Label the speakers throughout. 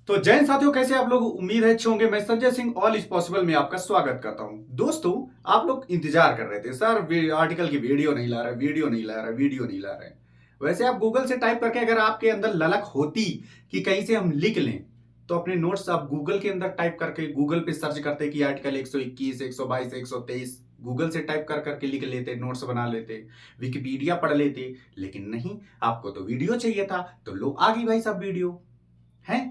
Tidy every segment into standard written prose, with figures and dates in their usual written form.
Speaker 1: तो जैन साथियों, कैसे आप लोग? उम्मीद है अच्छे होंगे। मैं Sanjay Singh all is possible में आपका स्वागत करता हूं। दोस्तों, आप लोग इंतजार कर रहे थे, सर आर्टिकल की वीडियो नहीं ला रहा, वीडियो नहीं ला रहा, वीडियो नहीं ला रहे। वैसे आप गूगल से टाइप करके अगर आपके अंदर ललक होती कि कहीं से हम लिख लें, तो अपने नोट्स आप गूगल के अंदर टाइप करके गूगल पे सर्च करते कि आर्टिकल 121, 122, 123 गूगल से टाइप कर करके लिख लेते, नोट्स बना लेते, विकिपीडिया पढ़ लेते। लेकिन नहीं, आपको तो वीडियो चाहिए था, तो लो आ गई भाई साहब वीडियो है।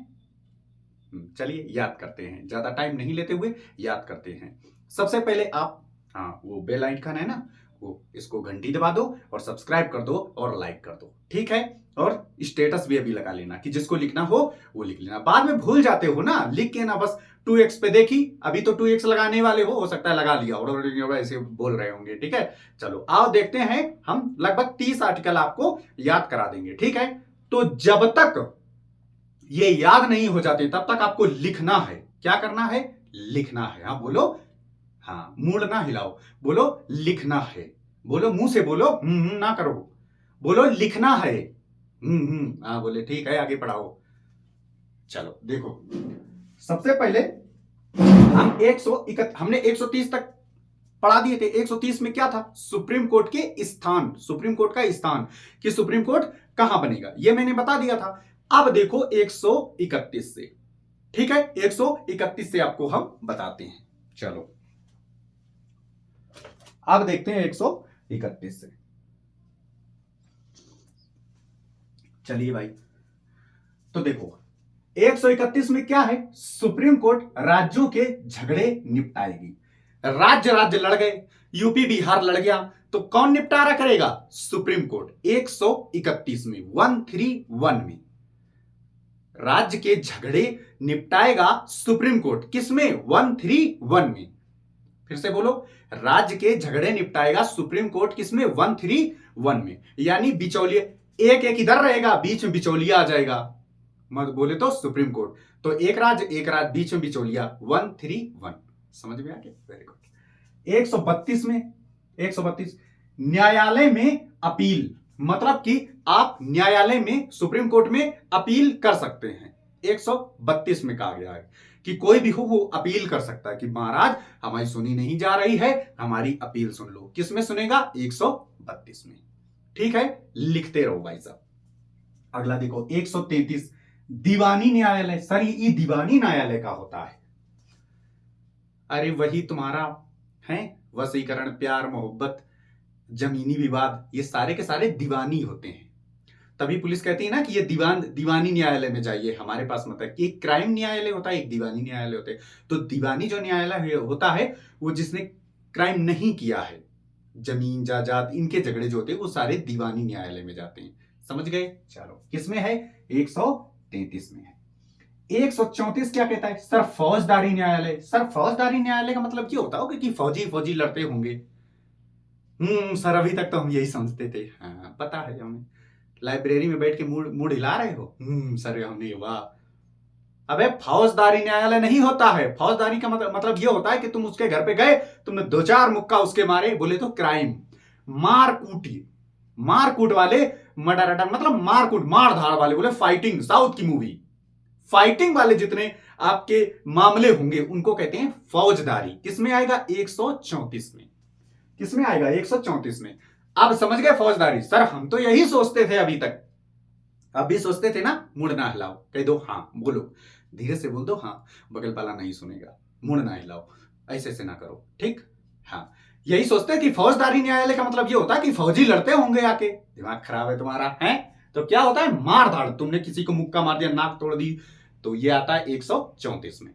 Speaker 1: चलिए याद करते हैं, ज्यादा टाइम नहीं लेते हुए याद करते हैं। सबसे पहले आप, हाँ, वो बेल आइकन है ना, वो इसको घंटी दबा दो और सब्सक्राइब कर दो और लाइक कर दो, ठीक है। और स्टेटस भी अभी लगा लेना कि जिसको लिखना हो वो लिख लेना। बाद में भूल जाते हो ना, लिख के ना बस 2x पे देखी, अभी तो 2x लगाने वाले हो सकता है लगा लिया और ऐसे बोल रहे होंगे, ठीक है। चलो आओ देखते हैं, हम लगभग 30 आर्टिकल आपको याद करा देंगे, ठीक है। तो जब तक ये याद नहीं हो जाते तब तक आपको लिखना है। क्या करना है? लिखना है। हाँ बोलो, हाँ, मूड ना हिलाओ, बोलो लिखना है। बोलो, मुंह से बोलो, ना करो, बोलो लिखना है। हाँ बोले, ठीक है, आगे पढ़ाओ। चलो देखो, सबसे पहले हम हमने 130 तक पढ़ा दिए थे। 130 में क्या था? सुप्रीम कोर्ट के स्थान, सुप्रीम कोर्ट का स्थान, कि सुप्रीम कोर्ट कहां बनेगा, ये मैंने बता दिया था। अब देखो 131 से, ठीक है, 131 से आपको हम बताते हैं। चलो अब देखते हैं 131 से। चलिए भाई, तो देखो 131 में क्या है? सुप्रीम कोर्ट राज्यों के झगड़े निपटाएगी। राज्य राज्य लड़ गए, यूपी बिहार लड़ गया, तो कौन निपटारा करेगा? Supreme court. 131 में, 131 में राज्य के झगड़े निपटाएगा सुप्रीम कोर्ट। किसमें? 131 में। फिर से बोलो, राज्य के झगड़े निपटाएगा सुप्रीम कोर्ट किसमें? 131 में। यानी बिचौलिया एक एक इधर रहेगा, बीच में बिचौलिया आ जाएगा, मत बोले तो सुप्रीम कोर्ट। तो एक राज्य बीच में बिचौलिया, 131। समझ में आ गया? Very good. 132 में, 132 न्यायालय में अपील, मतलब कि आप न्यायालय में, सुप्रीम कोर्ट में अपील कर सकते हैं। 132 में कहा गया है कि कोई भी हो वो अपील कर सकता है कि महाराज हमारी सुनी नहीं जा रही है, हमारी अपील सुन लो। किसमें सुनेगा? 132 में, ठीक है। लिखते रहो भाई साहब। अगला देखो 133 दीवानी न्यायालय। सर ये दीवानी न्यायालय का होता है? अरे वही तुम्हारा है, वशीकरण, प्यार, मोहब्बत, जमीनी विवाद, ये सारे के सारे दीवानी होते हैं। तभी पुलिस कहती है ना कि ये दीवानी न्यायालय में जाइए, हमारे पास मत है। कि एक क्राइम न्यायालय होता है, एक दीवानी न्यायालय होते हैं। तो दीवानी जो न्यायालय होता है वो जिसने क्राइम नहीं किया है, जमीन जायदाद इनके झगड़े जो होते हैं वो सारे दीवानी न्यायालय में जाते हैं। समझ गए? चलो किसमें है? 133 में है। 134 क्या कहता है? सर फौजदारी न्यायालय। सर फौजदारी न्यायालय का मतलब क्या होता होगा? कि फौजी फौजी लड़ते होंगे। सर अभी तक तो हम यही समझते थे। हाँ पता है हमें, लाइब्रेरी में बैठ के मूड मूड हिला रहे हो। सर हमने, वाह। अबे फौजदारी न्यायालय नहीं होता है। फौजदारी का मतलब ये होता है कि तुम उसके घर पे गए, तुमने 2-4 मुक्का उसके मारे, बोले तो क्राइम। मारकूटी, मारकूट वाले, मर्डर अटैक मतलब मारकूट, मार धाड़ वाले, बोले फाइटिंग, साउथ की मूवी, फाइटिंग वाले जितने आपके मामले होंगे उनको कहते हैं फौजदारी। किसमें आएगा? 134 में। किसमें आएगा? 134 में। अब समझ गए फौजदारी? सर हम तो यही सोचते थे अभी तक। अब भी सोचते थे ना? मुड़ ना हिलाओ, कह दो हाँ, बोलो धीरे से बोल दो हाँ, बगल वाला नहीं सुनेगा। मुड़ ना हिलाओ, ऐसे से ना करो, ठीक। हाँ, यही सोचते हैं कि फौजदारी न्यायालय का मतलब ये होता है कि फौजी लड़ते होंगे आके। दिमाग खराब है तुम्हारा है। तो क्या होता है? मार धाड़, तुमने किसी को मुक्का मार दिया, नाक तोड़ दी, तो ये आता है 134 में।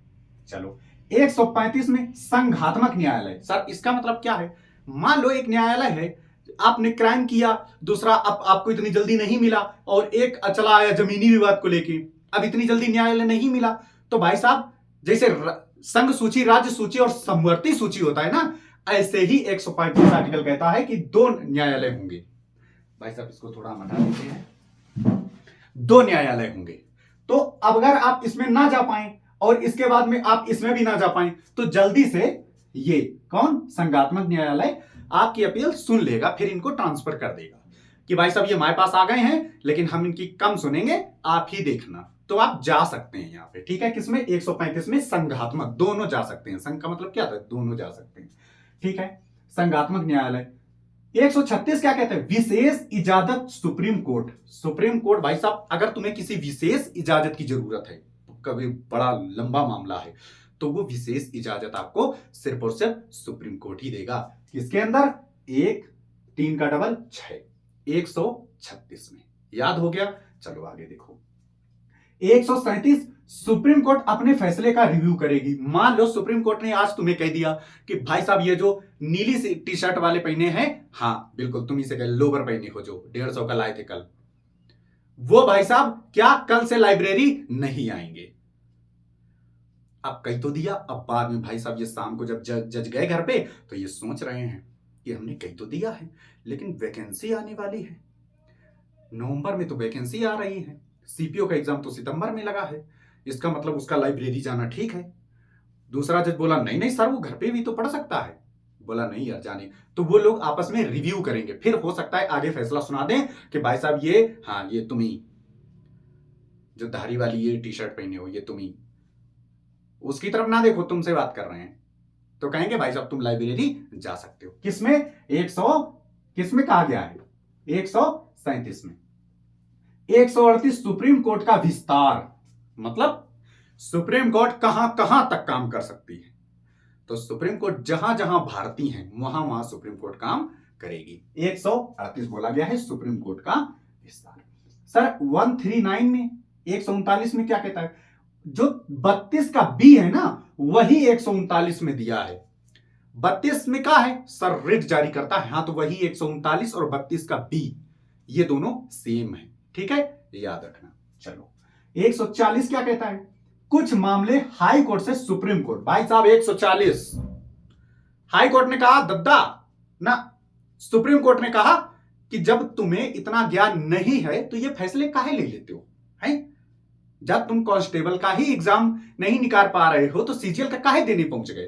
Speaker 1: चलो 135 में संघात्मक न्यायालय। सर इसका मतलब क्या है? मान लो एक न्यायालय है, आपने क्राइम किया, दूसरा आपको इतनी जल्दी नहीं मिला, और एक चला आया जमीनी विवाद को लेके, अब इतनी जल्दी न्यायालय नहीं मिला, तो भाई साहब जैसे संघ सूची, राज्य सूची और समवर्ती सूची होता है ना, ऐसे ही 135 आर्टिकल कहता है कि 2 न्यायालय होंगे। भाई साहब इसको थोड़ा हम हटा देते हैं। 2 न्यायालय होंगे। तो अब अगर आप इसमें ना जा पाए और इसके बाद में आप इसमें भी ना जा पाए, तो जल्दी से ये कौन? संघात्मक न्यायालय आपकी अपील सुन लेगा, फिर इनको ट्रांसफर कर देगा कि भाई साहब ये हमारे पास आ गए हैं, लेकिन हम इनकी कम सुनेंगे, आप ही देखना। तो आप जा सकते हैं यहाँ पे, ठीक है। किसमें? 135 में संघात्मक, दोनों जा सकते हैं। संघ का मतलब क्या था? दोनों जा सकते हैं, ठीक है। संघात्मक न्यायालय। 136 क्या कहते हैं? विशेष इजाजत सुप्रीम कोर्ट। सुप्रीम कोर्ट भाई साहब, अगर तुम्हें किसी विशेष इजाजत की जरूरत है, कभी बड़ा लंबा मामला है, तो वो विशेष इजाजत आपको सिर्फ और सिर्फ सुप्रीम कोर्ट ही देगा। किसके अंदर? 1 3 का डबल 6, 136 में। याद हो गया? चलो आगे देखो। 137 सुप्रीम कोर्ट अपने फैसले का रिव्यू करेगी। मान लो सुप्रीम कोर्ट ने आज तुम्हें कह दिया कि भाई साहब ये जो नीली सी टी शर्ट वाले पहने हैं, हाँ बिल्कुल तुम ही से कह, लोवर पहने हो जो 150 का लाए थे कल, वो भाई साहब क्या कल से लाइब्रेरी नहीं आएंगे। अब कह तो दिया, अब बाद में भाई साहब ये शाम को जब जज गए घर पे तो ये सोच रहे हैं कि हमने कह तो दिया है, लेकिन वैकेंसी आने वाली है, नवंबर में तो वैकेंसी आ रही है, सीपीओ का एग्जाम तो सितंबर में लगा है, इसका मतलब उसका लाइब्रेरी जाना ठीक है। दूसरा जज बोला नहीं नहीं सर, वो घर पे भी तो पढ़ सकता है। बोला नहीं यार जाने। तो वो लोग आपस में रिव्यू करेंगे, फिर हो सकता है आगे फैसला सुना दें कि भाई साहब ये, हाँ ये तुम ही जो धारी वाली ये टी शर्ट पहने हो, ये तुम ही, उसकी तरफ ना देखो, तुमसे बात कर रहे हैं, तो कहेंगे भाई साहब तुम लाइब्रेरी जा सकते हो। किसमें? 100 किसमें कहा गया है? 137 में। 138 सुप्रीम कोर्ट का विस्तार, मतलब सुप्रीम कोर्ट कहां कहां तक काम कर सकती है। तो सुप्रीम कोर्ट जहां जहां भारतीय हैं वहां वहां सुप्रीम कोर्ट काम करेगी। 138 बोला गया है सुप्रीम कोर्ट का विस्तार। सर 139 में, 139 में क्या कहता है? जो 32 का बी है ना, वही 139 में दिया है। 32 में क्या है? सर रिट जारी करता है, हाँ तो वही 139 और 32 का बी, ये दोनों सेम है, ठीक है, याद रखना। चलो 140 क्या कहता है? कुछ मामले हाई कोर्ट से सुप्रीम कोर्ट। भाई साहब 140 हाई कोर्ट ने कहा दद्दा ना, सुप्रीम कोर्ट ने कहा कि जब तुम्हें इतना ज्ञान नहीं है तो ये फैसले काहे ले लेते हो, है? जब तुम कांस्टेबल का ही एग्जाम नहीं निकाल पा रहे हो तो सीजीएल का काहे देने पहुंच गए?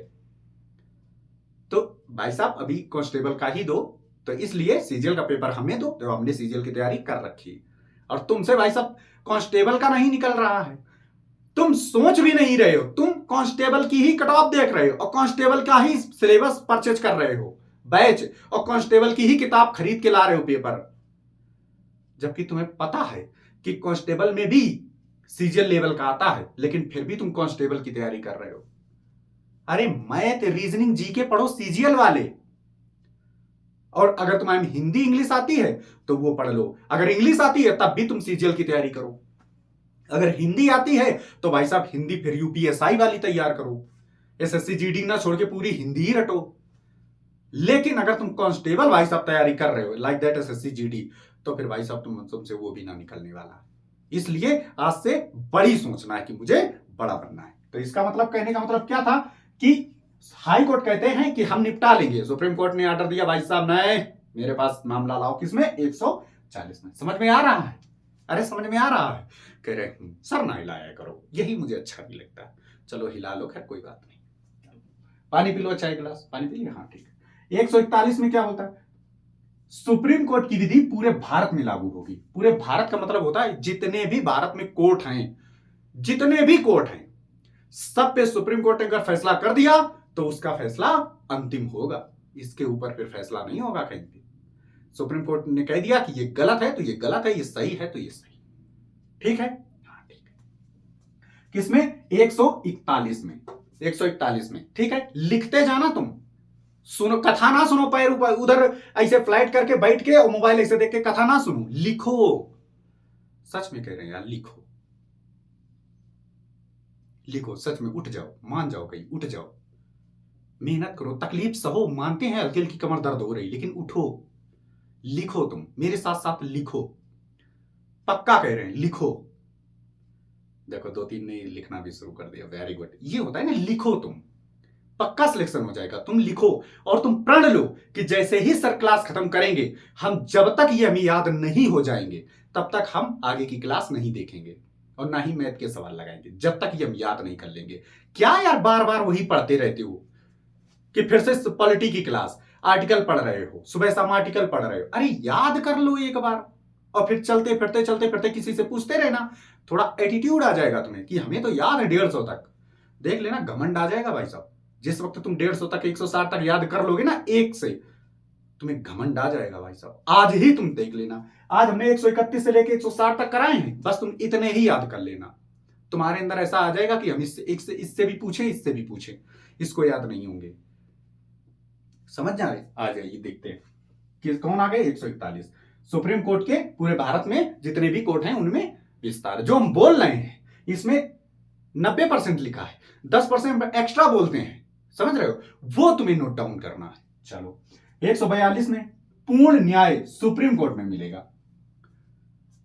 Speaker 1: तो भाई साहब अभी कांस्टेबल का ही दो, तो इसलिए सीजीएल का पेपर हमें दो, तो हमने सीजीएल की तैयारी कर रखी है। और तुमसे भाई साहब कांस्टेबल का नहीं निकल रहा है, तुम सोच भी नहीं रहे हो, तुम कांस्टेबल की ही कट ऑफ देख रहे हो और कांस्टेबल का ही सिलेबस परचेज कर रहे हो, बैच, और कांस्टेबल की ही किताब खरीद के ला रहे हो पेपर, जबकि तुम्हें पता है कि कांस्टेबल में भी सीजीएल लेवल का आता है, लेकिन फिर भी तुम कांस्टेबल की तैयारी कर रहे हो। अरे मैथ रीजनिंग जीके पढ़ो सीजीएल वाले, और अगर तुम्हें हिंदी इंग्लिश आती है तो वो पढ़ लो, अगर इंग्लिश आती है तब भी तुम सीजीएल की तैयारी करो, अगर हिंदी आती है तो भाई साहब हिंदी फिर यूपीएसआई वाली तैयार करो, एसएससी जीडी ना छोड़ के पूरी हिंदी ही रटो। लेकिन अगर तुम कांस्टेबल भाई साहब तैयारी कर रहे हो लाइक दैट एसएससी जीडी, तो फिर भाई साहब तुमसे वो भी ना निकलने वाला। इसलिए आज से बड़ी सोचना है कि मुझे बड़ा बनना है। तो इसका मतलब, कहने का मतलब क्या था कि हाई कोर्ट कहते हैं कि हम निपटा लेंगे, सुप्रीम कोर्ट ने ऑर्डर दिया भाई साहब नहीं, मेरे पास मामला लाओ, किसमें? 140 में। समझ में आ रहा है? अरे समझ में आ रहा है? कह रहे सर ना हिलाया करो, यही मुझे अच्छा नहीं लगता है। चलो हिला लो, खैर कोई बात नहीं। पानी पी लो, चाय गिलास पानी पी लिया, हाँ ठीक है। 141 में क्या होता है? सुप्रीम कोर्ट की विधि पूरे भारत में लागू होगी। पूरे भारत का मतलब होता है जितने भी भारत में कोर्ट हैं, जितने भी कोर्ट हैं, सब पे सुप्रीम कोर्ट ने अगर फैसला कर दिया तो उसका फैसला अंतिम होगा, इसके ऊपर फिर फैसला नहीं होगा कहीं भी। सुप्रीम कोर्ट ने कह दिया कि ये गलत है तो ये गलत है, ये सही है तो ये सही, ठीक है, हाँ ठीक है। किसमें? 141 में, 141 में, ठीक है। लिखते जाना तुम, सुनो, कथा ना सुनो, पैर ऊपर उधर ऐसे फ्लाइट करके बैठ के और मोबाइल ऐसे देख के कथा ना सुनो, लिखो। सच में कह रहे हैं यार, लिखो लिखो, सच में उठ जाओ, मान जाओ, कहीं उठ जाओ, मेहनत करो, तकलीफ सहो, मानते हैं हल्की हल्की कमर दर्द हो रही, लेकिन उठो, लिखो, तुम मेरे साथ साथ लिखो, पक्का कह रहे हैं लिखो। देखो 2-3 ने लिखना भी शुरू कर दिया, वेरी गुड। ये होता है ना, लिखो, तुम पक्का सिलेक्शन हो जाएगा। तुम लिखो और तुम प्रण लो कि जैसे ही सर क्लास खत्म करेंगे, हम जब तक ये हमें याद नहीं हो जाएंगे तब तक हम आगे की क्लास नहीं देखेंगे और ना ही मैथ के सवाल लगाएंगे, जब तक ये हम याद नहीं कर लेंगे। क्या यार बार बार वही पढ़ते रहते हो कि फिर से पॉलिटी की क्लास, आर्टिकल पढ़ रहे हो, सुबह शाम आर्टिकल पढ़ रहे हो, अरे याद कर लो एक बार और फिर चलते फिरते किसी से पूछते रहना थोड़ा एटीट्यूड आ जाएगा तुम्हें कि हमें तो याद है 150 तक। देख लेना घमंड आ जाएगा भाई साहब। जिस वक्त तुम 150 तक 160 तक याद कर लोगे ना एक से, तुम्हें घमंड आ जाएगा भाई साहब। आज ही तुम देख लेना, आज हमने 131 से लेके 160 तक कराए हैं, बस तुम इतने ही याद कर लेना। तुम्हारे अंदर ऐसा आ जाएगा कि हम इससे भी पूछें, इससे भी पूछें, इसको याद नहीं होंगे। समझ जाए, आ जाइए देखते हैं कि कौन आ गए। 141 सुप्रीम कोर्ट के पूरे भारत में जितने भी कोर्ट हैं उनमें विस्तार। जो हम बोल रहे हैं इसमें 90% लिखा है, 10% एक्स्ट्रा बोलते हैं, समझ रहे हो, वो तुम्हें नोट डाउन करना है। चलो 142 में पूर्ण न्याय सुप्रीम कोर्ट में मिलेगा।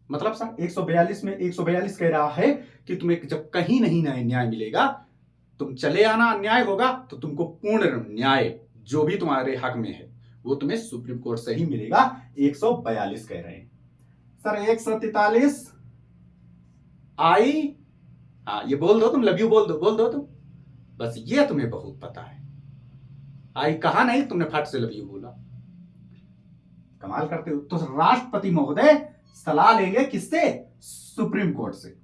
Speaker 1: मतलब सर 142 में 142 कह रहा है कि तुम्हें जब कहीं नहीं न्याय मिलेगा, तुम चले आना, अन्याय होगा तो तुमको पूर्ण न्याय जो भी तुम्हारे हक में है वो तुम्हें सुप्रीम कोर्ट से ही मिलेगा। 142 कह रहे हैं सर। 143 आई, हाँ ये बोल दो तुम, लव यू बोल दो तुम, बस ये तुम्हें बहुत पता है। आई कहा नहीं, तुमने फट से लव यू बोला, कमाल करते हो। तो राष्ट्रपति महोदय सलाह लेंगे किससे? सुप्रीम कोर्ट से।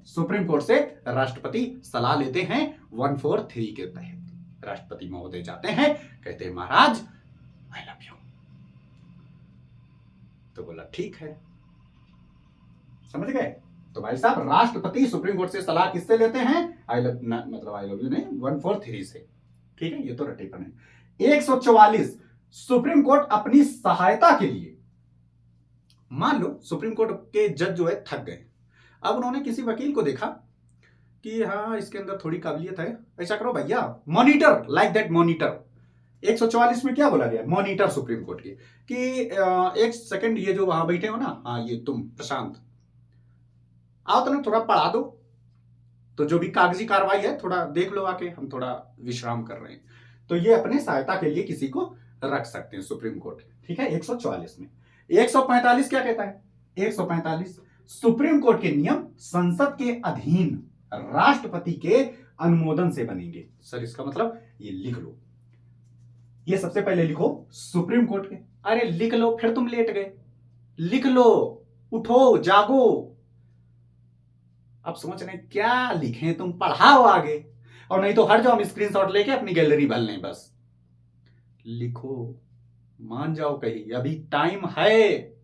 Speaker 1: सुप्रीम कोर्ट से राष्ट्रपति सलाह लेते हैं 143 के तहत। राष्ट्रपति महोदय जाते हैं, कहते हैं महाराज आई लव यू, तो बोला ठीक है। समझ गए? तो भाई साहब राष्ट्रपति सुप्रीम कोर्ट से सलाह किससे लेते हैं? आई लव यू नहीं, 143 से। ठीक है, ये तो रटेपन है। 144 सुप्रीम कोर्ट अपनी सहायता के लिए, मान लो सुप्रीम कोर्ट के जज जो है थक गए, अब उन्होंने किसी वकील को देखा कि हाँ इसके अंदर थोड़ी काबिलियत है, ऐसा करो भैया मॉनिटर, लाइक दैट मॉनिटर। 144 में क्या बोला गया? मॉनिटर सुप्रीम कोर्ट के कि एक सेकंड ये जो वहां बैठे हो ना, हाँ ये तुम प्रशांत, आओ तो ना थोड़ा पढ़ा दो, तो जो भी कागजी कार्रवाई है थोड़ा देख लो आके, हम थोड़ा विश्राम कर रहे हैं। तो ये अपने सहायता के लिए किसी को रख सकते हैं सुप्रीम कोर्ट। ठीक है, 144 में। 145 क्या कहता है? 145 सुप्रीम कोर्ट के नियम संसद के अधीन राष्ट्रपति के अनुमोदन से बनेंगे। सर इसका मतलब ये लिख लो, ये सबसे पहले लिखो सुप्रीम कोर्ट के। अरे लिख लो, फिर तुम लेट गए, लिख लो, उठो जागो। अब सोच रहे क्या लिखें, तुम पढ़ाओ आगे, और नहीं तो हर जाओ हम स्क्रीनशॉट लेके अपनी गैलरी भर लें। बस लिखो, मान जाओ कहीं, अभी टाइम है।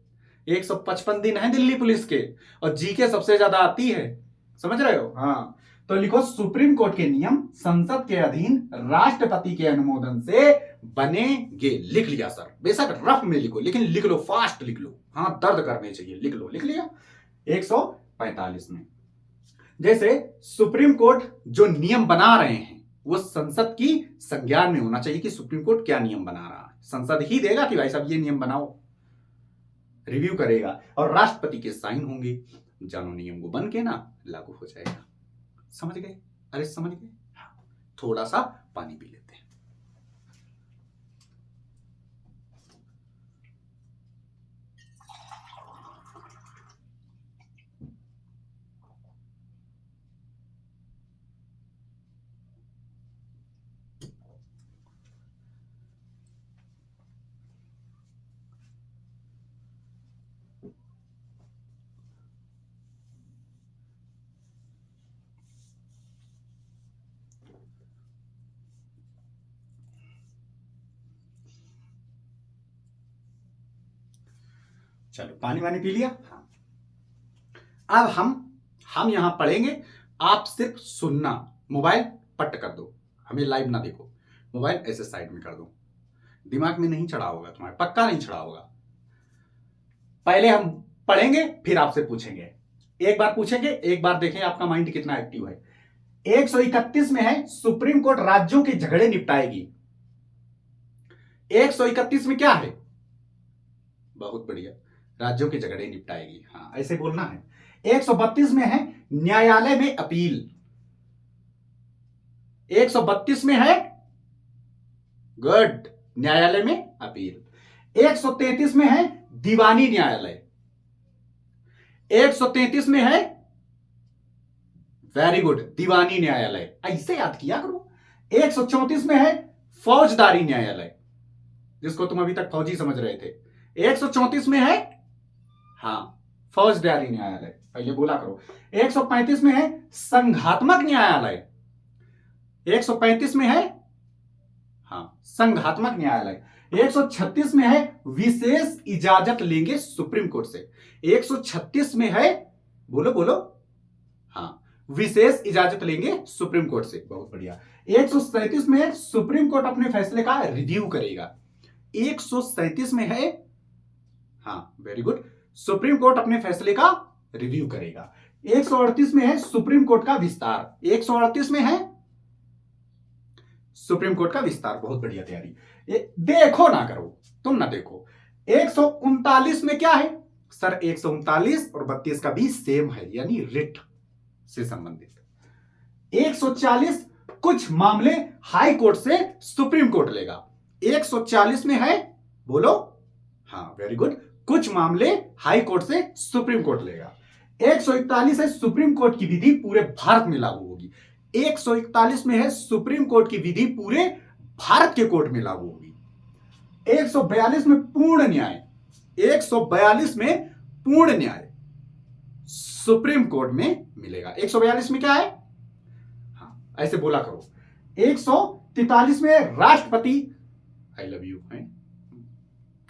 Speaker 1: 155 दिन है दिल्ली पुलिस के, और जीके सबसे ज्यादा आती है, समझ रहे हो? हाँ, तो लिखो सुप्रीम कोर्ट के नियम संसद के अधीन राष्ट्रपति के अनुमोदन से बनेंगे। लिख लिया सर, बेशक रफ में लिखो, लेकिन लिख लो, फास्ट लिख लो, हाँ दर्द करने चाहिए, लिख लो। लिख लिया। 145 में जैसे सुप्रीम कोर्ट जो नियम बना रहे हैं वो संसद की संज्ञान में होना चाहिए कि सुप्रीम कोर्ट क्या नियम बना रहा है। संसद ही देगा कि भाई साहब ये नियम बनाओ, रिव्यू करेगा और राष्ट्रपति के साइन होंगे, जानो नियम को बन के ना लागू हो जाएगा। समझ गए? अरे समझ गए? हाँ, थोड़ा सा पानी पी लेते हैं। चलो पानी वानी पी लिया। हाँ, अब हम यहां पढ़ेंगे, आप सिर्फ सुनना, मोबाइल पट कर दो, हमें लाइव ना देखो, मोबाइल ऐसे साइड में कर दो, दिमाग में नहीं चढ़ा होगा तुम्हारे, पक्का नहीं चढ़ा होगा। पहले हम पढ़ेंगे फिर आपसे पूछेंगे, एक बार पूछेंगे, एक बार देखें आपका माइंड कितना एक्टिव है। 131 में है सुप्रीम कोर्ट राज्यों के झगड़े निपटाएगी। 131 में क्या है? बहुत बढ़िया, राज्यों के झगड़े निपटाएगी, हाँ ऐसे बोलना है। 132 में है न्यायालय में अपील। 132 में है गुड, न्यायालय में अपील। 133 में है दीवानी न्यायालय। 133 में है वेरी गुड दीवानी न्यायालय, ऐसे याद किया करो। 134 में है फौजदारी न्यायालय, जिसको तुम अभी तक फौजी समझ रहे थे। 134 में है हाँ फौजदारी न्यायालय, पहले बोला करो। 135 में है संघात्मक न्यायालय, 135 में है हाँ संघात्मक न्यायालय। 136 में है विशेष इजाजत लेंगे सुप्रीम कोर्ट से। 136 में है, बोलो बोलो, हाँ विशेष इजाजत लेंगे सुप्रीम कोर्ट से, बहुत बढ़िया। 137 में है सुप्रीम कोर्ट अपने फैसले का रिव्यू करेगा। 137 में है हाँ वेरी गुड, सुप्रीम कोर्ट अपने फैसले का रिव्यू करेगा। 138 में है सुप्रीम कोर्ट का विस्तार, 138 में है सुप्रीम कोर्ट का विस्तार, बहुत बढ़िया तैयारी। देखो ना करो, तुम ना देखो। 139 में क्या है सर? 139 और 32 का भी सेम है, यानी रिट से संबंधित। 140 कुछ मामले हाई कोर्ट से सुप्रीम कोर्ट लेगा। 140 में है, बोलो, हाँ वेरी गुड, कुछ मामले हाई कोर्ट से सुप्रीम कोर्ट लेगा। 141 है सुप्रीम कोर्ट की विधि पूरे भारत में लागू होगी। 141 में है सुप्रीम कोर्ट की विधि पूरे भारत के कोर्ट में लागू होगी। 142 में पूर्ण न्याय, 142 में पूर्ण न्याय सुप्रीम कोर्ट में मिलेगा। 142 में क्या है? हाँ ऐसे बोला करो। 143 में राष्ट्रपति, आई लव यू है।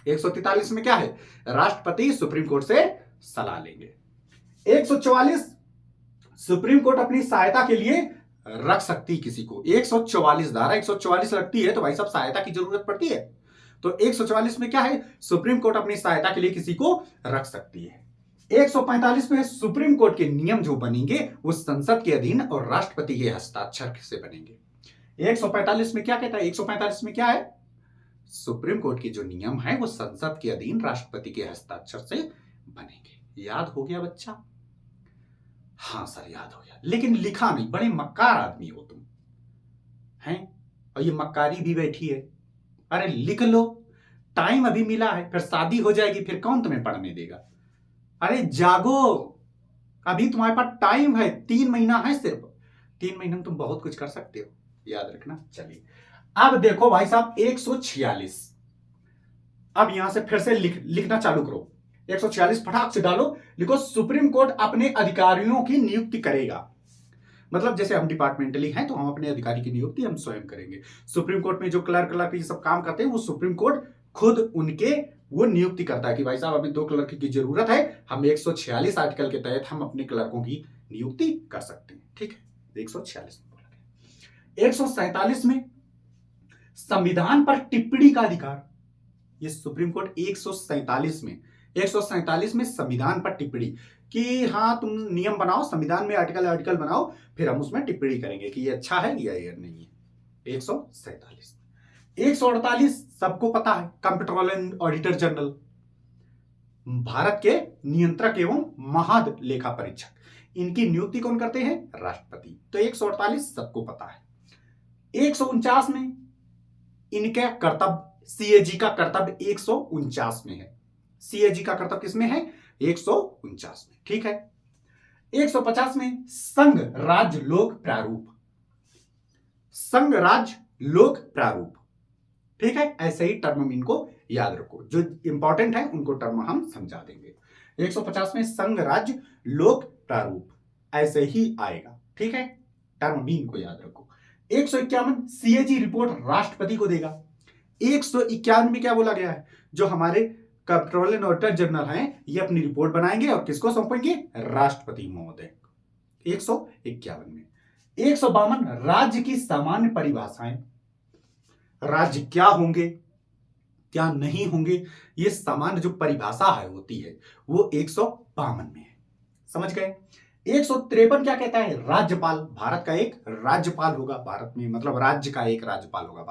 Speaker 1: 143 में क्या है? राष्ट्रपति सुप्रीम कोर्ट से सलाह लेंगे। 144 सुप्रीम कोर्ट अपनी सहायता के लिए रख सकती किसी को। 144 धारा 144 लगती है तो भाई साहब सहायता की जरूरत पड़ती है। तो 144 में क्या है? सुप्रीम कोर्ट अपनी सहायता के लिए किसी को रख सकती है। 145 में सुप्रीम कोर्ट के नियम जो बनेंगे वो संसद के अधीन और राष्ट्रपति के हस्ताक्षर से बनेंगे। 145 में क्या कहता है? 145 में क्या है? सुप्रीम कोर्ट के जो नियम है वो संसद के अधीन राष्ट्रपति के हस्ताक्षर से बनेंगे। याद हो गया बच्चा? हाँ सर याद हो गया, लेकिन लिखा नहीं। बड़े मक्कार आदमी हो तुम हैं, और ये मक्कारी भी बैठी है। अरे लिख लो, टाइम अभी मिला है, फिर शादी हो जाएगी, फिर कौन तुम्हें पढ़ने देगा? अरे जागो, अभी तुम्हारे पास टाइम है, 3 महीना है सिर्फ। 3 महीने में तुम बहुत कुछ कर सकते हो, याद रखना। चलिए अब देखो भाई साहब 146, अब यहां से फिर से लिखना चालू करो। 146 फटाक से डालो, लिखो सुप्रीम कोर्ट अपने अधिकारियों की नियुक्ति करेगा। मतलब जैसे हम डिपार्टमेंटली हैं तो हम अपने अधिकारी की नियुक्ति हम स्वयं करेंगे। सुप्रीम कोर्ट में जो क्लर्क ये सब काम करते हैं वो सुप्रीम कोर्ट खुद उनके वो नियुक्ति करता है कि भाई साहब हमें 2 क्लर्क की जरूरत है, हम 146 आर्टिकल के तहत हम अपने क्लर्कों की नियुक्ति कर सकते हैं। ठीक है, 146 में बोला गया। 147 में संविधान पर टिप्पणी का अधिकार, ये सुप्रीम कोर्ट 147 में संविधान पर टिप्पणी कि हाँ तुम नियम बनाओ, संविधान में आर्टिकल बनाओ, फिर हम उसमें टिप्पणी करेंगे कि ये अच्छा है या ये नहीं है। 147। 148 सबको पता है, comptroller and auditor general, Bharat के नियंत्रक एवं महालेखा परीक्षक, इनकी नियुक्ति कौन करते हैं? राष्ट्रपति। तो 148 सबको पता है। 149 में इनके कर्तव्य, सीएजी का कर्तव्य 149 में है। सीएजी का कर्तव्य किसमें है? 149 में। ठीक है। 150 में संघ राज्य लोक प्रारूप, संघ राज्य लोक प्रारूप। ठीक है, ऐसे ही टर्म इनको याद रखो, जो इंपॉर्टेंट है उनको टर्म हम समझा देंगे। 150 में संघ राज्य लोक प्रारूप ऐसे ही आएगा। ठीक है, टर्म भी इनको याद रखो। 151 सीएजी रिपोर्ट राष्ट्रपति को देगा। 151 में क्या बोला गया है? जो हमारे कंट्रोलर एंड ऑडिटर जनरल हैं ये अपनी रिपोर्ट बनाएंगे और किसको सौंपेंगे? राष्ट्रपति महोदय। 151 में 152 राज्य की सामान्य परिभाषाएं, राज्य क्या होंगे क्या नहीं होंगे, ये सामान्य जो परिभाषा है होती है वो 152 में है। समझ गए? 153 क्या कहता है? राज्यपाल, भारत का एक राज्यपाल होगा। भारत में मतलब राज्य का एक राज्यपाल होगा।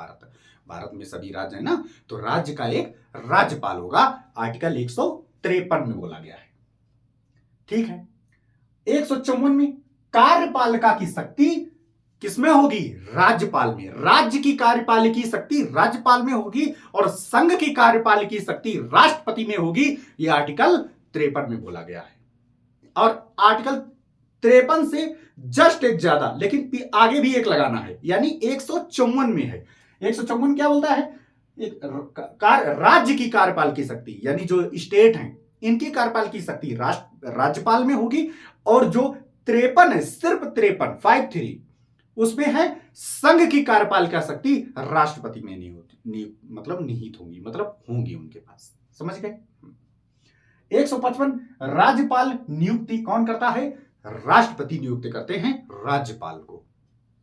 Speaker 1: भारत में सभी राज्य है ना, तो राज्य का एक राज्यपाल होगा। आर्टिकल 153 में बोला गया है। ठीक है। 154 में कार्यपालिका की शक्ति किसमें होगी? राज्यपाल में। राज्य की कार्यपालिका की शक्ति राज्यपाल में होगी और संघ की कार्यपालिका की शक्ति राष्ट्रपति में होगी। यह आर्टिकल 53 में बोला गया है। और आर्टिकल 53 से जस्ट एक ज्यादा, लेकिन आगे भी एक लगाना है, यानी 154 में है। 154 क्या बोलता है? राज्य की कार्यपालिका की शक्ति, यानी जो स्टेट हैं इनकी कार्यपाल की शक्ति राज्यपाल में होगी, और जो 53 है, सिर्फ 53, 53 उसमें है संघ की कार्यपाल का शक्ति राष्ट्रपति में नहीं होती, मतलब निहित होंगी, मतलब होंगी उनके पास। समझ गए? 155 राज्यपाल नियुक्ति कौन करता है? राष्ट्रपति नियुक्त करते हैं राज्यपाल को,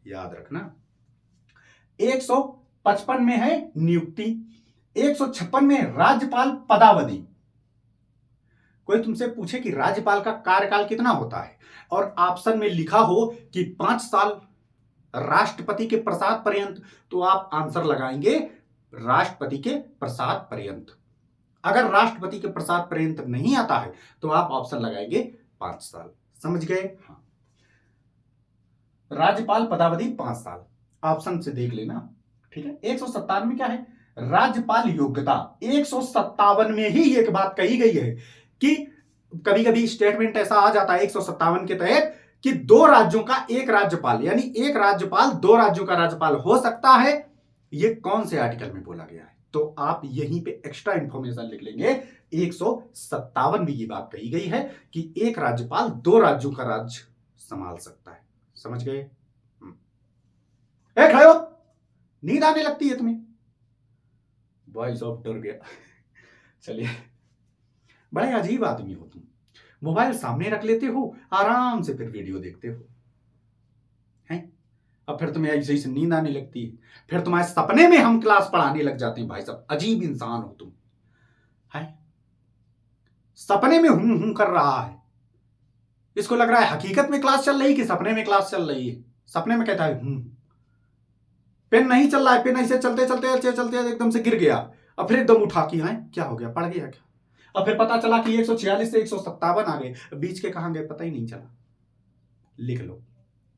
Speaker 1: याद रखना। 155 में है नियुक्ति। 156 में राज्यपाल पदावधि। कोई तुमसे पूछे कि राज्यपाल का कार्यकाल कितना होता है और ऑप्शन में लिखा हो कि 5 साल राष्ट्रपति के प्रसाद पर्यंत, तो आप आंसर लगाएंगे राष्ट्रपति के प्रसाद पर्यंत। अगर राष्ट्रपति के प्रसाद पर्यंत नहीं आता है तो आप ऑप्शन लगाएंगे 5 साल। समझ गए? हाँ, राज्यपाल पदावधि 5 साल, ऑप्शन से देख लेना। ठीक है। 157 में क्या है? राज्यपाल योग्यता। 157 में ही एक बात कही गई है कि कभी कभी स्टेटमेंट ऐसा आ जाता है 157 के तहत कि 2 राज्यों का एक राज्यपाल, यानी एक राज्यपाल 2 राज्यों का राज्यपाल हो सकता है। ये कौन से आर्टिकल में बोला गया है? तो आप यहीं पे एक्स्ट्रा इंफॉर्मेशन लिख लेंगे। 157 में ये बात कही गई है कि एक राज्यपाल 2 राज्यों का राज्य संभाल सकता है। समझ गए? खड़े हो, नींद आने लगती है तुम्हें? वॉइस ऑफ डर गया। चलिए, बड़े अजीब आदमी हो तुम। मोबाइल सामने रख लेते हो, आराम से फिर वीडियो देखते हो, हैं? अब फिर तुम्हें ऐसे ही नींद आने लगती है, फिर तुम्हारे सपने में हम क्लास पढ़ाने लग जाते हैं। भाई साहब, अजीब इंसान हो तुम, है? सपने में हूं कर रहा है, इसको लग रहा है हकीकत में क्लास चल रही कि सपने में क्लास चल रही है। सपने में कहता है पेन नहीं चल रहा है, पेन ऐसे चलते चलते चलते एकदम से गिर गया, और फिर एकदम उठा कि है क्या हो गया, पड़ गया क्या? और फिर पता चला कि 146 से 157 आ गए, बीच के कहां गए पता ही नहीं चला। लिख लो,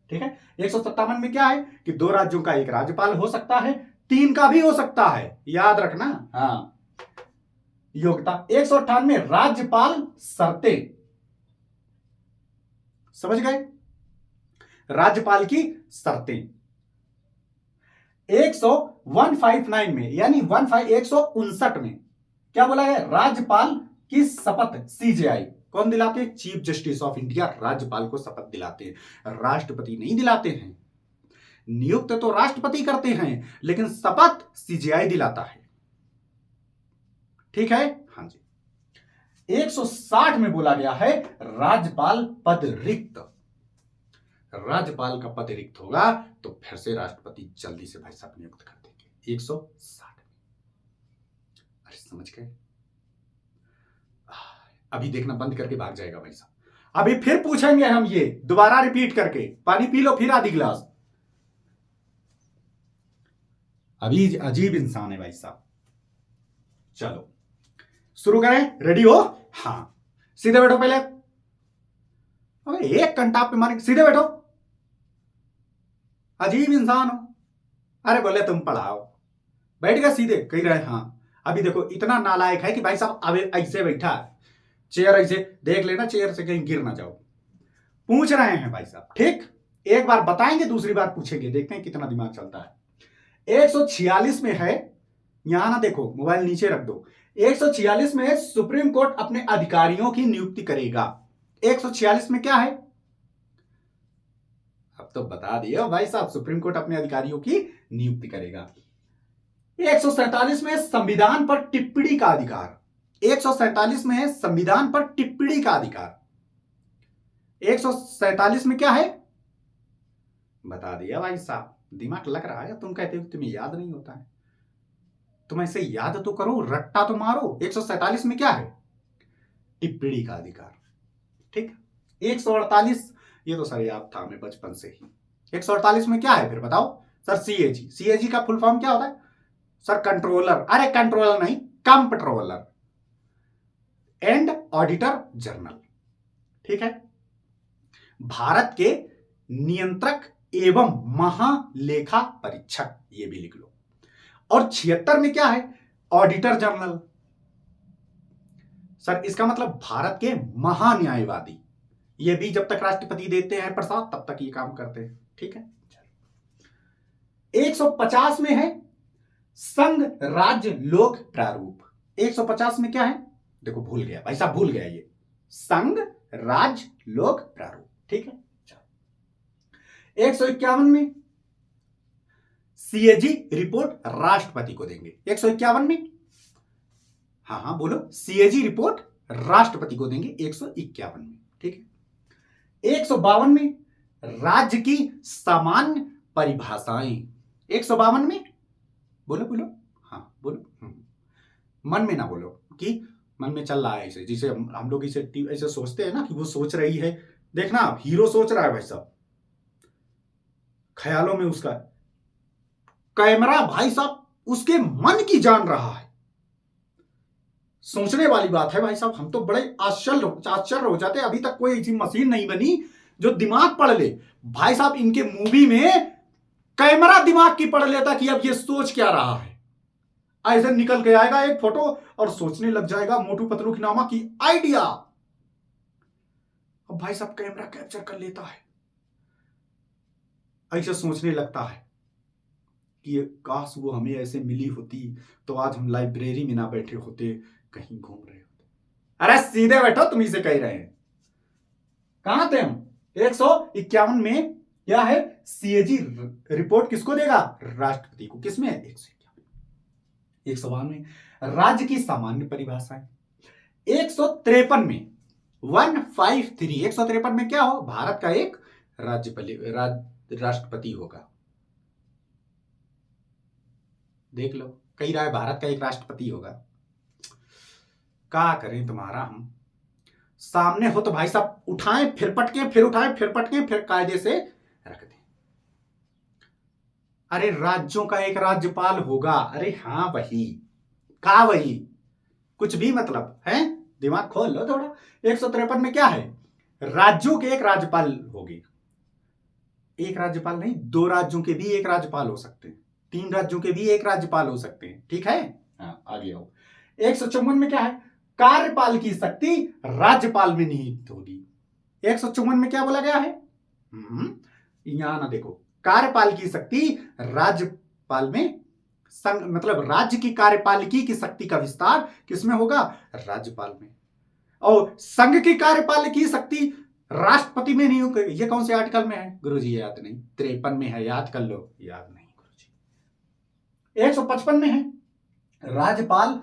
Speaker 1: ठीक है। 157 में क्या है कि 2 राज्यों का एक राज्यपाल हो सकता है, 3 का भी हो सकता है, याद रखना। हाँ, योग्यता। 158 में राज्यपाल शर्तें। समझ गए? राज्यपाल की शर्तें। 159 में, यानी 159 में क्या बोला है? राज्यपाल की शपथ सीजेआई कौन दिलाते हैं? चीफ जस्टिस ऑफ इंडिया राज्यपाल को शपथ दिलाते हैं, राष्ट्रपति नहीं दिलाते हैं। नियुक्त तो राष्ट्रपति करते हैं, लेकिन शपथ सीजेआई दिलाता है। ठीक है? हाँ जी। 160 में बोला गया है राज्यपाल पद रिक्त। राज्यपाल का पद रिक्त होगा तो फिर से राष्ट्रपति जल्दी से भाई साहब नियुक्त कर देंगे। 160 में। अरे समझ गए? अभी देखना बंद करके भाग जाएगा भाई साहब। अभी फिर पूछेंगे हम, ये दोबारा रिपीट करके। पानी पी लो फिर आधी गिलास। अभी अजीब इंसान है भाई साहब। चलो शुरू करें? रेडी हो? हाँ, सीधे बैठो पहले। अरे 1 घंटा पे मारे, सीधे बैठो। अजीब इंसान हो। अरे बोले तुम पढ़ाओ, बैठ गए सीधे, कह रहे हाँ। अभी देखो इतना नालायक है कि भाई साहब अब ऐसे बैठा है, चेयर ऐसे देख लेना, चेयर से कहीं गिर ना जाओ। पूछ रहे हैं भाई साहब, ठीक? एक बार बताएंगे, दूसरी बार पूछेंगे, देखते हैं कितना दिमाग चलता है। 146 में है, यहां ना देखो, मोबाइल नीचे रख दो। 146 में सुप्रीम कोर्ट अपने अधिकारियों की नियुक्ति करेगा। 146 में क्या है? अब तो बता दिया भाई साहब, सुप्रीम कोर्ट अपने अधिकारियों की नियुक्ति करेगा। 147 में संविधान पर टिप्पणी का अधिकार। 147 में है संविधान पर टिप्पणी का अधिकार। 147 में क्या है? बता दिया भाई साहब, दिमाग लग रहा है। तुम कहते हो तुम्हें याद नहीं होता है, तुम ऐसे याद तो करो, रट्टा तो मारो। 147 में क्या है? टिप्पणी का अधिकार। ठीक। 148, ये तो सर याद था हमें बचपन से ही। 148 में क्या है फिर बताओ सर? सीएजी। सीएजी का फुल फॉर्म क्या होता है सर? कंट्रोलर। अरे कंट्रोलर नहीं, कंप्ट्रोलर एंड ऑडिटर जनरल। ठीक है। भारत के नियंत्रक एवं महालेखा परीक्षक, ये भी लिख लो। और 76 में क्या है? Auditor general. सर इसका मतलब भारत के महान्यायवादी। ये भी जब तक राष्ट्रपति देते हैं प्रसाद तब तक ये काम करते हैं। ठीक है। 150 में है संघ राज्य लोक प्रारूप। 150 में क्या है? देखो भूल गया भाई साहब, भूल गया ये संघ राज्य लोक प्रारूप। ठीक है, 151 में सीएजी रिपोर्ट राष्ट्रपति को देंगे। 151 में, हाँ हाँ बोलो, सीएजी रिपोर्ट राष्ट्रपति को देंगे 151 में। ठीक है, 152 में राज्य की सामान्य परिभाषाएं। 152 में बोलो बोलो, हाँ बोलो, मन में ना बोलो कि मन में चल रहा है ऐसे, जिसे हम लोग इसे ऐसे सोचते हैं ना कि वो सोच रही है। देखना हीरो सोच रहा है भाई साहब, ख्यालों में उसका कैमरा भाई साहब उसके मन की जान रहा है। सोचने वाली बात है भाई साहब, हम तो बड़े आश्चर्य हो जाते हैं। अभी तक कोई ऐसी मशीन नहीं बनी जो दिमाग पढ़ ले भाई साहब। इनके मूवी में कैमरा दिमाग की पढ़ लेता कि अब ये सोच क्या रहा है। ऐसे निकल के आएगा एक फोटो और सोचने लग जाएगा मोटू पतलू की नामा की आइडिया। अब भाई साहब कैमरा कैप्चर कर लेता है, ऐसे सोचने लगता है कि काश वो हमें ऐसे मिली होती तो आज हम लाइब्रेरी में ना बैठे होते, कहीं घूम रहे होते। अरे सीधे बैठो, तुम इसे कह रहे हैं। कहां थे हम? 151 में क्या है, सीएजी रिपोर्ट किसको देगा? राष्ट्रपति को। किसमें है? 152 में राज्य की सामान्य परिभाषाएं। 153 में 153 153 में क्या हो, भारत का एक राष्ट्रपति होगा। देख लो, कही रहा है भारत का एक राष्ट्रपति होगा। क्या करें तुम्हारा हम, सामने हो तो भाई साहब उठाएं फिर पटके, फिर उठाएं फिर पटके, फिर कायदे से रख दें। अरे राज्यों का एक राज्यपाल होगा। अरे हाँ वही, कहा वही, कुछ भी मतलब है, दिमाग खोल लो थोड़ा। 153 में क्या है, राज्यों के एक राज्यपाल होगी। एक राज्यपाल नहीं, 2 राज्यों के भी एक राज्यपाल हो सकते हैं, 3 राज्यों के भी एक राज्यपाल हो सकते हैं। ठीक है, हाँ आगे आओ। 154 में क्या है, कार्यपाल की शक्ति राज्यपाल में निहित होगी। 154 में क्या बोला गया है, यहां ना देखो, कार्यपाल की शक्ति राज्यपाल में, संघ मतलब राज्य की कार्यपालिकी की शक्ति का विस्तार किसमें होगा? राज्यपाल में। और संघ की कार्यपालिकी शक्ति राष्ट्रपति में नहीं होगी। ये कौन से आर्टिकल में है गुरुजी? याद नहीं, 53 में है, याद कर लो। याद नहीं गुरुजी। 155 में है, राज्यपाल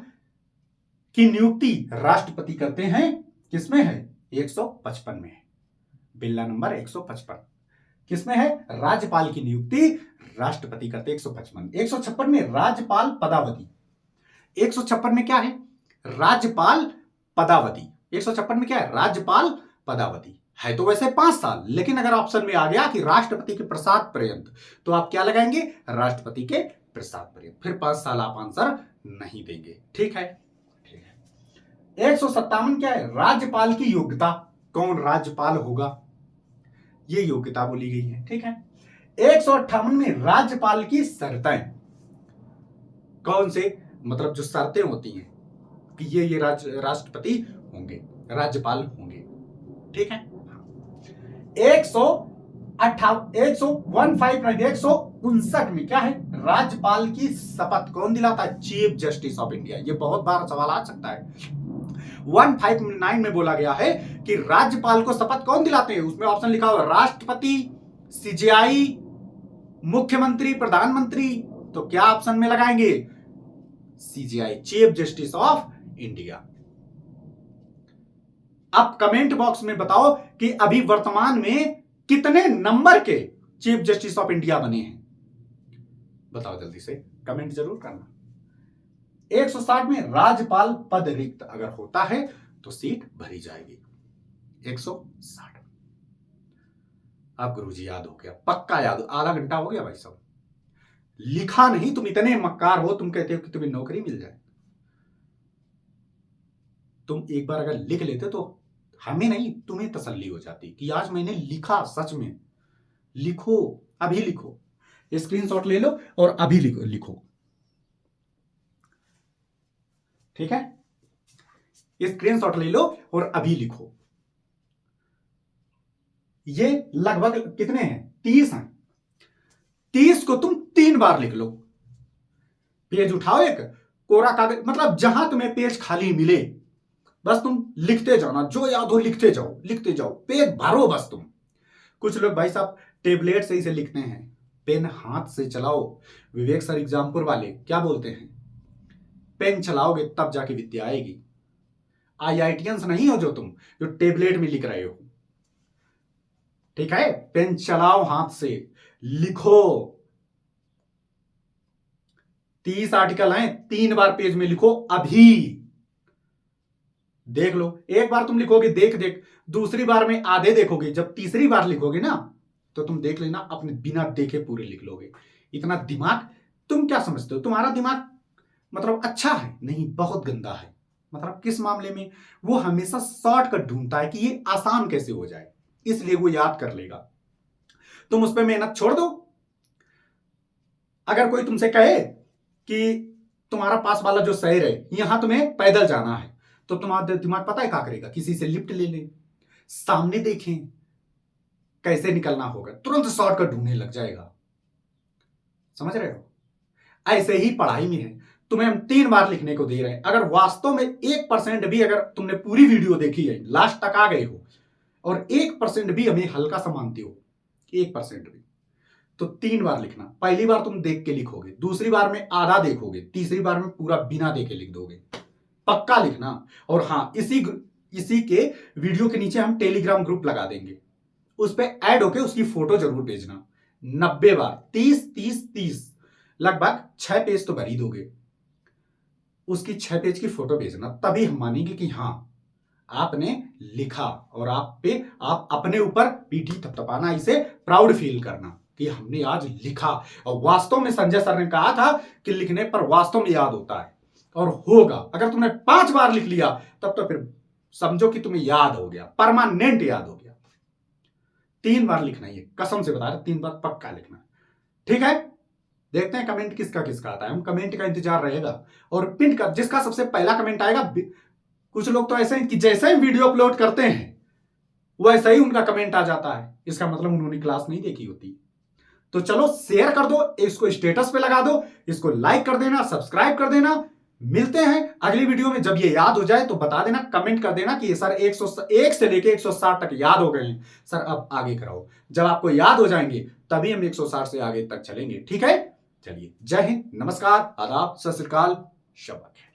Speaker 1: की नियुक्ति राष्ट्रपति करते हैं। किसमें है? 155 में है, बिल्ला नंबर 155 किसमें है? राज्यपाल की नियुक्ति राष्ट्रपति करते। 155 156 में राज्यपाल पदावधि। 156 में क्या है, राज्यपाल पदावधि। 156 में क्या है, राज्यपाल पदावधि है तो वैसे 5 साल, लेकिन अगर ऑप्शन में आ गया कि राष्ट्रपति के प्रसाद पर्यंत, तो आप क्या लगाएंगे? राष्ट्रपति के प्रसाद पर्यंत। फिर 5 साल आप आंसर नहीं देंगे। ठीक है, ठीक है। 157 क्या है, राज्यपाल की योग्यता, कौन राज्यपाल होगा, ये योग्यता बोली गई है। ठीक है। 158 में राज्यपाल की शर्तें, कौन से मतलब जो शर्तें होती हैं कि ये राष्ट्रपति होंगे, राज्यपाल होंगे। ठीक है। 159 में क्या है, राज्यपाल की शपथ कौन दिलाता है? Chief justice of India. ये बहुत बार सवाल आ सकता है। 159 में बोला गया है कि राज्यपाल को शपथ कौन दिलाते हैं, उसमें ऑप्शन लिखा हुआ राष्ट्रपति, सीजेआई, मुख्यमंत्री, प्रधानमंत्री। तो क्या ऑप्शन में लगाएंगे? CJI, chief justice of India. अब कमेंट बॉक्स में बताओ कि अभी वर्तमान में कितने नंबर के चीफ जस्टिस ऑफ इंडिया बने हैं, बताओ जल्दी से, कमेंट जरूर करना। 160 में राज्यपाल पद रिक्त अगर होता है तो सीट भरी जाएगी। 160। अब गुरुजी याद हो गया, पक्का याद, आधा घंटा हो गया भाई साहब, लिखा नहीं, तुम इतने मक्कार हो, तुम कहते हो कि तुम्हें नौकरी मिल जाए। तुम एक बार अगर लिख लेते तो हमें नहीं, तुम्हें तसल्ली हो जाती कि आज मैंने लिखा। सच में लिखो, अभी लिखो, स्क्रीनशॉट ले लो और अभी लिखो। ठीक है, स्क्रीनशॉट ले लो और अभी लिखो। ये लगभग कितने हैं? 30 हैं। 30 को तुम 3 बार लिख लो। पेज उठाओ, एक कोरा कागज, मतलब जहां तुम्हें पेज खाली मिले बस तुम लिखते जाओ ना, जो याद हो लिखते जाओ, पेज भरो बस तुम। कुछ लोग भाई साहब टेबलेट से इसे लिखते हैं, पेन हाथ से चलाओ। विवेक सर एग्जामपुर वाले क्या बोलते हैं, पेन चलाओगे तब जाके विद्या आएगी। आईआईटियंस नहीं हो जो तुम, जो टेबलेट में लिख रहे हो। ठीक है, पेन चलाओ, हाथ से लिखो। 30 आर्टिकल हैं, 3 बार पेज में लिखो अभी। देख लो, एक बार तुम लिखोगे देख देख, दूसरी बार में आधे देखोगे, जब तीसरी बार लिखोगे ना तो तुम देख लेना अपने बिना देखे पूरे लिख लोगे। इतना दिमाग, तुम क्या समझते हो तुम्हारा दिमाग मतलब अच्छा है? नहीं, बहुत गंदा है। मतलब किस मामले में? वो हमेशा शॉर्टकट ढूंढता है कि ये आसान कैसे हो जाए, इसलिए वो याद कर लेगा। तुम उस पर मेहनत छोड़ दो। अगर कोई तुमसे कहे कि तुम्हारा पास वाला जो शहर है यहां तुम्हें पैदल जाना है, तो तुम्हारा दिमाग पता है क्या करेगा, किसी से लिफ्ट ले ले, सामने देखें कैसे निकलना होगा, तुरंत शॉर्टकट ढूंढने लग जाएगा। समझ रहे हो? ऐसे ही पढ़ाई में है, तुम्हें हम 3 बार लिखने को दे रहे हैं। अगर वास्तव में 1% भी अगर तुमने पूरी वीडियो देखी है, लास्ट तक आ गए हो और 1% भी हमें हल्का सा मानते हो, 1% भी, तो 3 बार लिखना। पहली बार तुम देख के लिखोगे, दूसरी बार में आधा देखोगे, तीसरी बार में पूरा बिना देखे लिख दोगे। पक्का लिखना। और हाँ, इसी के वीडियो के नीचे हम टेलीग्राम ग्रुप लगा देंगे, उस पर ऐड होके उसकी फोटो जरूर भेजना। 90 बार, 30 लगभग 6 पेज तो भर ही दोगे, उसकी 6 पेज की फोटो भेजना, तभी हम मानेंगे कि हाँ आपने लिखा। और आप अपने ऊपर पीठी थपथपाना, इसे प्राउड फील करना कि हमने आज लिखा। और वास्तव में संजय सर ने कहा था कि लिखने पर वास्तव में याद होता है और होगा। अगर तुमने 5 बार लिख लिया तब तो फिर समझो कि तुम्हें याद हो गया, परमानेंट याद हो गया। 3 बार लिखना, ये कसम से बता रहे, 3 बार पक्का लिखना। ठीक है, देखते हैं कमेंट किसका किसका आता है, हम कमेंट का इंतजार रहेगा। और पिन का जिसका सबसे पहला कमेंट आएगा, कुछ लोग तो ऐसे हैं कि जैसे ही वीडियो अपलोड करते हैं वैसे ही उनका कमेंट आ जाता है, इसका मतलब उन्होंने क्लास नहीं देखी होती। तो चलो शेयर कर दो, इसको स्टेटस पे लगा दो, इसको लाइक कर देना, सब्सक्राइब कर देना। मिलते हैं अगली वीडियो में। जब ये याद हो जाए तो बता देना, कमेंट कर देना कि सर 101 से लेके 160 तक याद हो गए हैं सर, अब आगे कराओ। जब आपको याद हो जाएंगे तभी हम 160 से आगे तक चलेंगे। ठीक है, चलिए, जय हिंद, नमस्कार, आदाब, सत श्री अकाल, शब्बा खैर।